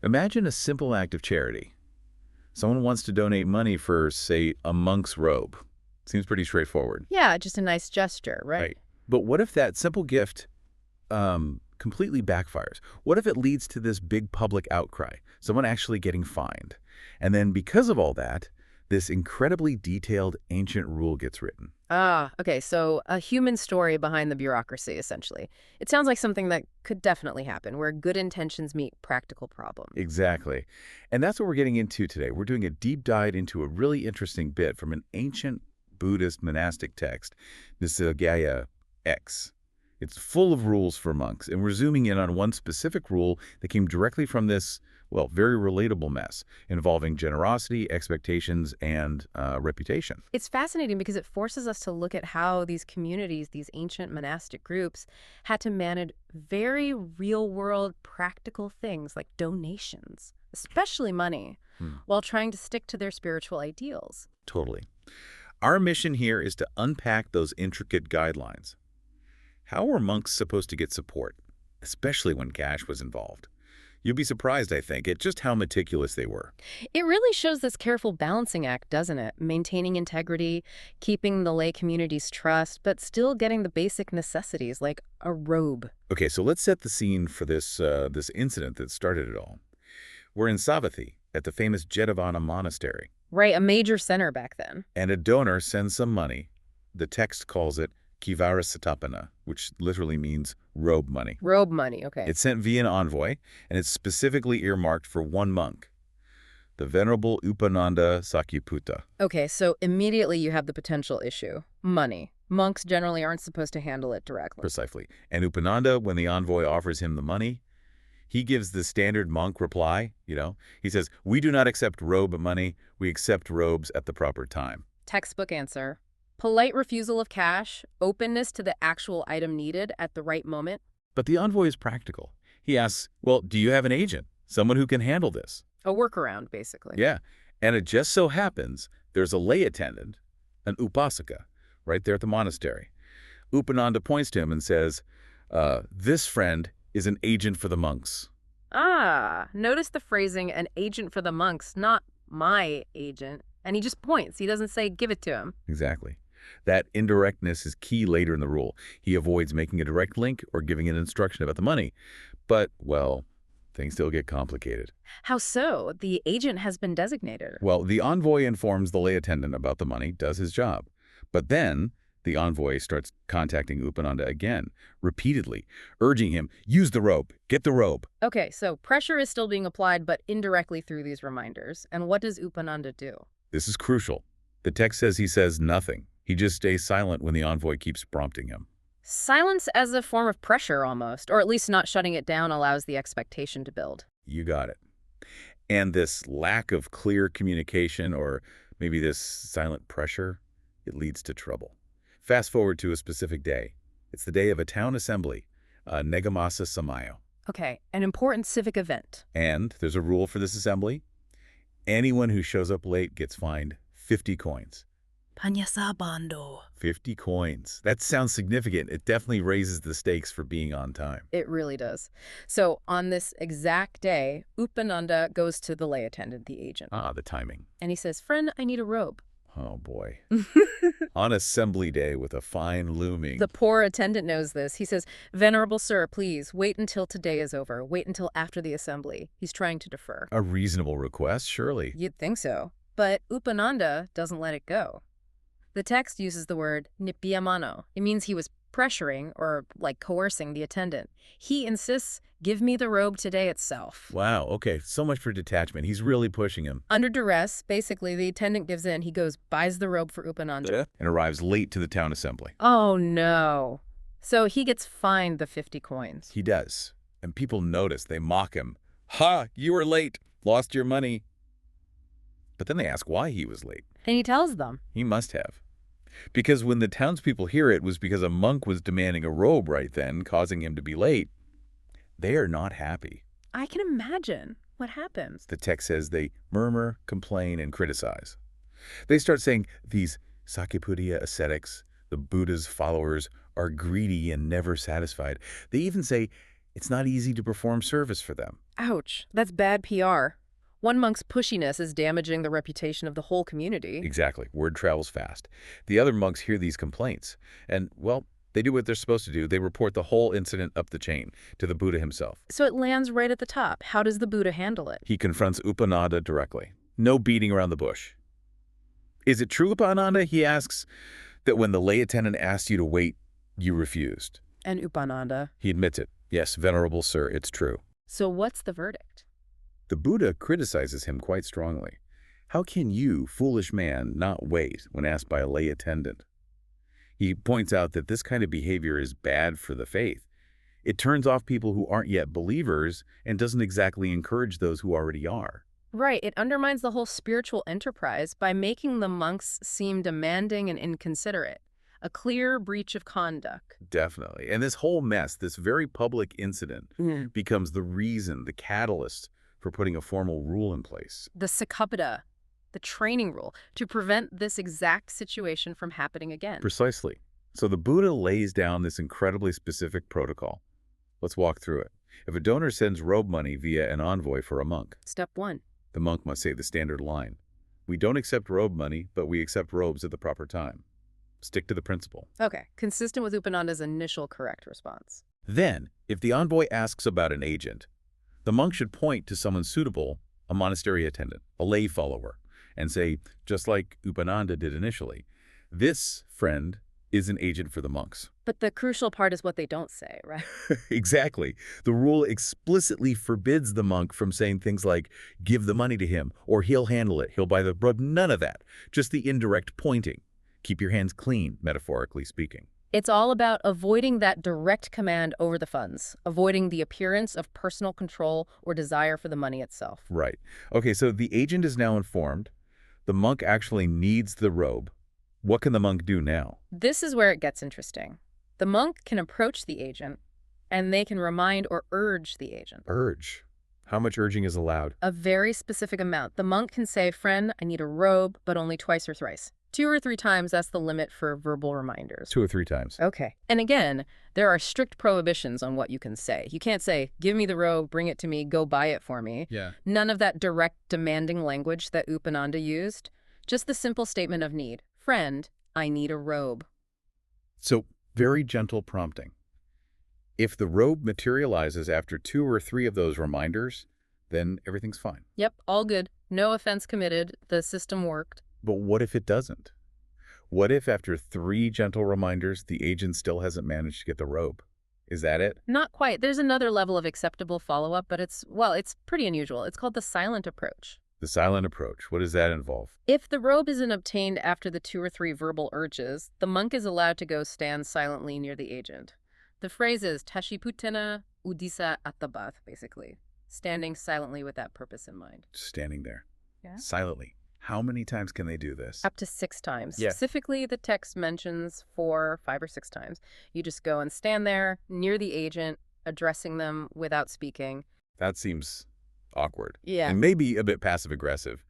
Imagine a simple act of charity. Someone wants to donate money for, say, a monk's robe. Seems pretty straightforward. Yeah, just a nice gesture, right? Right. But what if that simple gift completely backfires? What if it leads to this big public outcry, someone actually getting fined? And then because of all that, this incredibly detailed ancient rule gets written. Ah, okay, so a human story behind the bureaucracy, essentially. It sounds like something that could definitely happen, where good intentions meet practical problems. Exactly. And that's what we're getting into today. We're doing a deep dive into a really interesting bit from an ancient Buddhist monastic text, Nissaggiya X. It's full of rules for monks, and we're zooming in on one specific rule that came directly from this, well, very relatable mess involving generosity, expectations, and reputation. It's fascinating because it forces us to look at how these communities, these ancient monastic groups, had to manage very real-world practical things like donations, especially money, while trying to stick to their spiritual ideals. Totally. Our mission here is to unpack those intricate guidelines. How were monks supposed to get support, especially when cash was involved? You'll be surprised, I think, at just how meticulous they were. It really shows this careful balancing act, doesn't it? Maintaining integrity, keeping the lay community's trust, but still getting the basic necessities like a robe. Okay, so let's set the scene for this incident that started it all. We're in Savatthi, at the famous Jetavana monastery. Right, a major center back then. And a donor sends some money. The text calls it cīvara, which literally means robe money. Robe money, okay. It's sent via an envoy, and it's specifically earmarked for one monk, the Venerable Upananda Sakyaputta. Okay, so immediately you have the potential issue. Money. Monks generally aren't supposed to handle it directly. Precisely. And Upananda, when the envoy offers him the money, he gives the standard monk reply, He says, "We do not accept robe money. We accept robes at the proper time." Textbook answer. Polite refusal of cash, openness to the actual item needed at the right moment. But the envoy is practical. He asks, well, do you have an agent? Someone who can handle this? A workaround, basically. Yeah. And it just so happens there's a lay attendant, an upasaka, right there at the monastery. Upananda points to him and says, this friend is an agent for the monks. Ah, notice the phrasing, an agent for the monks, not my agent. And he just points. He doesn't say, give it to him. Exactly. That indirectness is key later in the rule. He avoids making a direct link or giving an instruction about the money. But, well, things still get complicated. How so? The agent has been designated. Well, the envoy informs the lay attendant about the money, does his job. But then the envoy starts contacting Upananda again, repeatedly, urging him, use the robe, get the robe. Okay, so pressure is still being applied, but indirectly through these reminders. And what does Upananda do? This is crucial. The text says he says nothing. He just stays silent when the envoy keeps prompting him. Silence as a form of pressure almost, or at least not shutting it down allows the expectation to build. You got it. And this lack of clear communication, or maybe this silent pressure, it leads to trouble. Fast forward to a specific day. It's the day of a town assembly, Negamasa Samayo. Okay, an important civic event. And there's a rule for this assembly. Anyone who shows up late gets fined 50 coins. Panyasa bando. 50 coins. That sounds significant. It definitely raises the stakes for being on time. It really does. So on this exact day, Upananda goes to the lay attendant, the agent. Ah, the timing. And he says, friend, I need a robe. Oh, boy. On assembly day with a fine looming. The poor attendant knows this. He says, Venerable sir, please, wait until today is over. Wait until after the assembly. He's trying to defer. A reasonable request, surely. You'd think so. But Upananda doesn't let it go. The text uses the word nipiyamano. It means he was pressuring or like coercing the attendant. He insists, give me the robe today itself. Wow, okay, so much for detachment. He's really pushing him. Under duress, basically, the attendant gives in. He goes, buys the robe for Upananda. And arrives late to the town assembly. Oh, no. So he gets fined the 50 coins. He does. And people notice. They mock him. Ha, you were late. Lost your money. But then they ask why he was late. And he tells them. He must have. Because when the townspeople hear it was because a monk was demanding a robe right then, causing him to be late, they are not happy. I can imagine what happens. The text says they murmur, complain, and criticize. They start saying these Sakyaputta ascetics, the Buddha's followers, are greedy and never satisfied. They even say, It's not easy to perform service for them. Ouch, that's bad PR. One monk's pushiness is damaging the reputation of the whole community. Exactly. Word travels fast. The other monks hear these complaints, and, well, they do what they're supposed to do. They report the whole incident up the chain to the Buddha himself. So it lands right at the top. How does the Buddha handle it? He confronts Upananda directly. No beating around the bush. Is it true, Upananda, he asks, that when the lay attendant asked you to wait, you refused? And Upananda? He admits it. Yes, Venerable Sir, it's true. So what's the verdict? The Buddha criticizes him quite strongly. How can you, foolish man, not wait when asked by a lay attendant? He points out that this kind of behavior is bad for the faith. It turns off people who aren't yet believers and doesn't exactly encourage those who already are. Right, it undermines the whole spiritual enterprise by making the monks seem demanding and inconsiderate. A clear breach of conduct. Definitely. And this whole mess, this very public incident, becomes the reason, the catalyst for putting a formal rule in place. The sikkhāpada, the training rule, to prevent this exact situation from happening again. Precisely. So the Buddha lays down this incredibly specific protocol. Let's walk through it. If a donor sends robe money via an envoy for a monk, Step 1. the monk must say the standard line. We don't accept robe money, but we accept robes at the proper time. Stick to the principle. Okay, consistent with Upananda's initial correct response. Then, if the envoy asks about an agent, the monk should point to someone suitable, a monastery attendant, a lay follower, and say, just like Upananda did initially, this friend is an agent for the monks. But the crucial part is what they don't say, right? Exactly. The rule explicitly forbids the monk from saying things like, give the money to him, or he'll handle it, he'll buy the robe. None of that. Just the indirect pointing. Keep your hands clean, metaphorically speaking. It's all about avoiding that direct command over the funds, avoiding the appearance of personal control or desire for the money itself. Right. Okay, so the agent is now informed. The monk actually needs the robe. What can the monk do now? This is where it gets interesting. The monk can approach the agent, and they can remind or urge the agent. Urge. How much urging is allowed? A very specific amount. The monk can say, friend, I need a robe, but only twice or thrice. 2 or 3 times, that's the limit for verbal reminders. 2 or 3 times. Okay. And again, there are strict prohibitions on what you can say. You can't say, give me the robe, bring it to me, go buy it for me. Yeah. None of that direct demanding language that Upananda used. Just the simple statement of need. Friend, I need a robe. So, very gentle prompting. If the robe materializes after 2 or 3 of those reminders, then everything's fine. Yep, all good. No offense committed. The system worked. But what if it doesn't? What if after 3 gentle reminders, the agent still hasn't managed to get the robe? Is that it? Not quite. There's another level of acceptable follow-up, but it's pretty unusual. It's called the silent approach. The silent approach, what does that involve? If the robe isn't obtained after the 2 or 3 verbal urges, the monk is allowed to go stand silently near the agent. The phrase is tashiputena udisa attabath, basically. Standing silently with that purpose in mind. Standing there. Yeah. Silently. How many times can they do this? Up to 6 times. Yeah. Specifically, the text mentions 4, 5, or 6 times. You just go and stand there near the agent, addressing them without speaking. That seems awkward. Yeah. And maybe a bit passive-aggressive,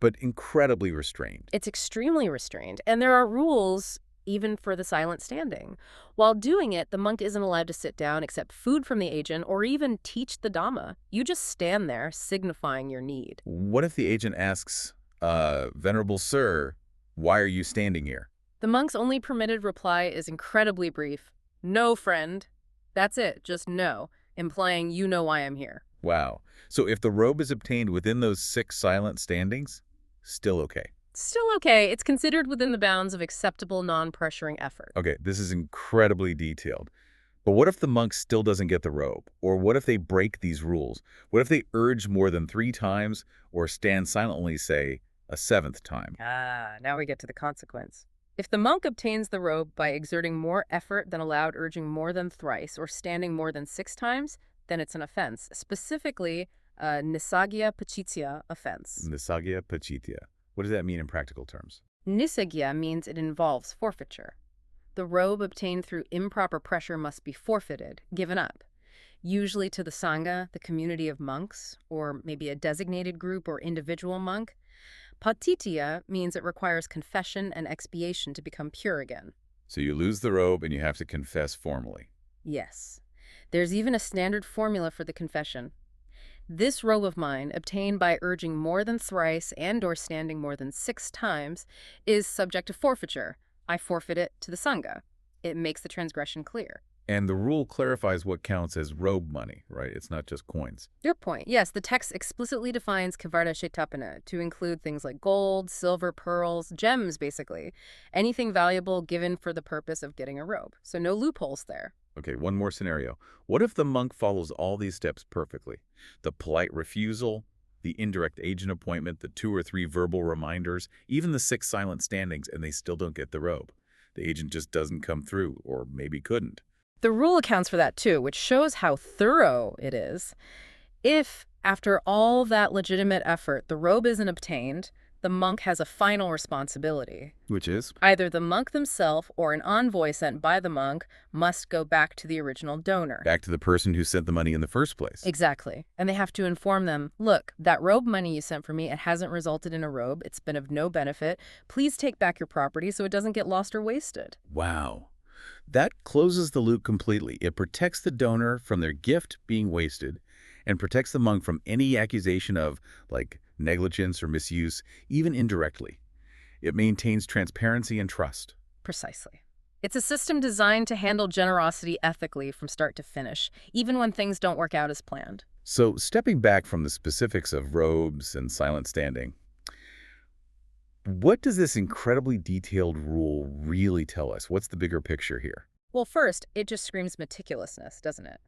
but incredibly restrained. It's extremely restrained. And there are rules even for the silent standing. While doing it, the monk isn't allowed to sit down, accept food from the agent, or even teach the Dhamma. You just stand there, signifying your need. What if the agent asks, Venerable Sir, why are you standing here? The monk's only permitted reply is incredibly brief. No, friend. That's it, just no, implying you know why I'm here. Wow. So if the robe is obtained within those 6 silent standings, still okay. Still okay. It's considered within the bounds of acceptable non-pressuring effort. Okay, this is incredibly detailed. But what if the monk still doesn't get the robe? Or what if they break these rules? What if they urge more than 3 times or stand silently, say, a 7th time? Now we get to the consequence. If the monk obtains the robe by exerting more effort than allowed, urging more than thrice, or standing more than 6 times, then it's an offense, specifically a Nissaggiya offense. Nissaggiya. What does that mean in practical terms? Nissaggiya means it involves forfeiture. The robe obtained through improper pressure must be forfeited, given up, usually to the Sangha, the community of monks, or maybe a designated group or individual monk. Patitiya means it requires confession and expiation to become pure again. So you lose the robe and you have to confess formally. Yes. There's even a standard formula for the confession. This robe of mine, obtained by urging more than thrice and/or standing more than 6 times, is subject to forfeiture. I forfeit it to the Sangha. It makes the transgression clear. And the rule clarifies what counts as robe money, right? It's not just coins. Your point. Yes, the text explicitly defines cīvara shetapana to include things like gold, silver, pearls, gems, basically. Anything valuable given for the purpose of getting a robe. So no loopholes there. Okay, one more scenario. What if the monk follows all these steps perfectly? The polite refusal, the indirect agent appointment, the 2 or 3 verbal reminders, even the 6 silent standings, and they still don't get the robe. The agent just doesn't come through, or maybe couldn't. The rule accounts for that too, which shows how thorough it is. If, after all that legitimate effort, the robe isn't obtained, the monk has a final responsibility. Which is? Either the monk themselves or an envoy sent by the monk must go back to the original donor. Back to the person who sent the money in the first place. Exactly. And they have to inform them, look, that robe money you sent for me, it hasn't resulted in a robe. It's been of no benefit. Please take back your property so it doesn't get lost or wasted. Wow. That closes the loop completely. It protects the donor from their gift being wasted and protects the monk from any accusation of, like, negligence or misuse, even indirectly. It maintains transparency and trust. Precisely. It's a system designed to handle generosity ethically from start to finish, even when things don't work out as planned. So, stepping back from the specifics of robes and silent standing, what does this incredibly detailed rule really tell us? What's the bigger picture here? Well, first, it just screams meticulousness, doesn't it?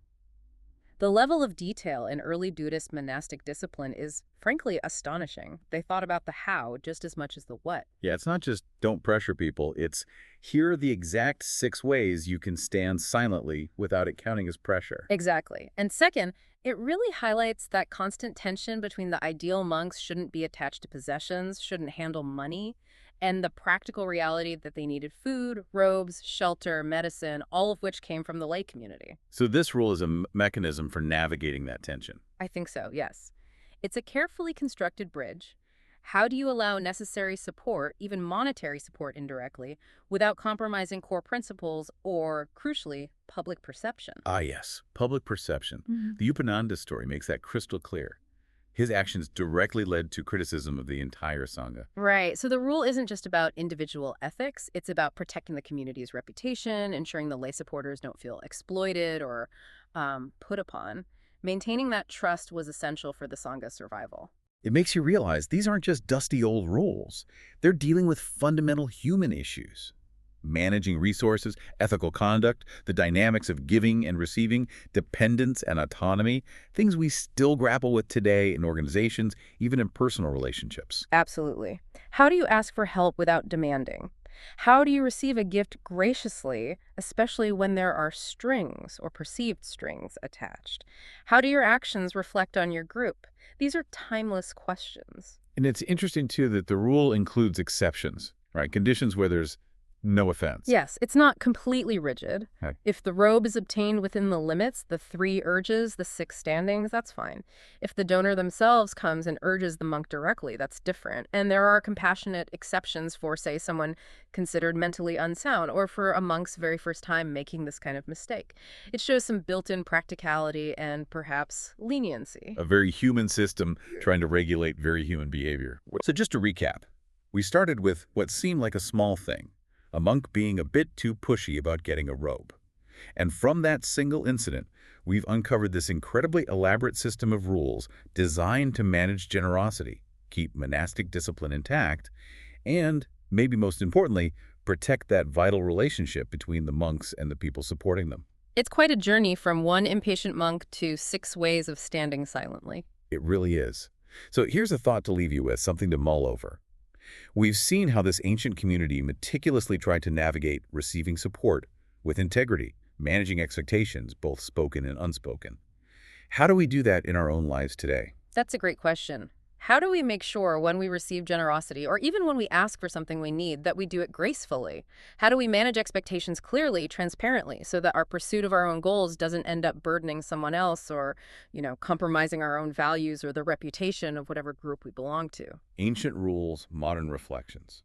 The level of detail in early Buddhist monastic discipline is, frankly, astonishing. They thought about the how just as much as the what. Yeah, it's not just don't pressure people. It's here are the exact 6 ways you can stand silently without it counting as pressure. Exactly. And second, it really highlights that constant tension between the ideal monks shouldn't be attached to possessions, shouldn't handle money, and the practical reality that they needed food, robes, shelter, medicine, all of which came from the lay community. So this rule is a mechanism for navigating that tension. I think so, yes. It's a carefully constructed bridge. How do you allow necessary support, even monetary support indirectly, without compromising core principles or, crucially, public perception? Ah, yes, public perception. The Upananda story makes that crystal clear. His actions directly led to criticism of the entire Sangha. Right. So the rule isn't just about individual ethics. It's about protecting the community's reputation, ensuring the lay supporters don't feel exploited or put upon. Maintaining that trust was essential for the Sangha's survival. It makes you realize these aren't just dusty old rules. They're dealing with fundamental human issues. Managing resources, ethical conduct, the dynamics of giving and receiving, dependence and autonomy, things we still grapple with today in organizations, even in personal relationships. Absolutely. How do you ask for help without demanding? How do you receive a gift graciously, especially when there are strings or perceived strings attached? How do your actions reflect on your group? These are timeless questions. And it's interesting, too, that the rule includes exceptions, right? Conditions where there's no offense. Yes, it's not completely rigid. Okay. If the robe is obtained within the limits, the 3 urges, the 6 standings, that's fine. If the donor themselves comes and urges the monk directly, that's different. And there are compassionate exceptions for, say, someone considered mentally unsound or for a monk's very first time making this kind of mistake. It shows some built-in practicality and perhaps leniency. A very human system trying to regulate very human behavior. So just to recap, we started with what seemed like a small thing. A monk being a bit too pushy about getting a robe. And from that single incident, we've uncovered this incredibly elaborate system of rules designed to manage generosity, keep monastic discipline intact, and, maybe most importantly, protect that vital relationship between the monks and the people supporting them. It's quite a journey from one impatient monk to 6 ways of standing silently. It really is. So here's a thought to leave you with, something to mull over. We've seen how this ancient community meticulously tried to navigate receiving support with integrity, managing expectations, both spoken and unspoken. How do we do that in our own lives today? That's a great question. How do we make sure when we receive generosity, or even when we ask for something we need, that we do it gracefully? How do we manage expectations clearly, transparently, so that our pursuit of our own goals doesn't end up burdening someone else or, compromising our own values or the reputation of whatever group we belong to? Ancient rules, modern reflections.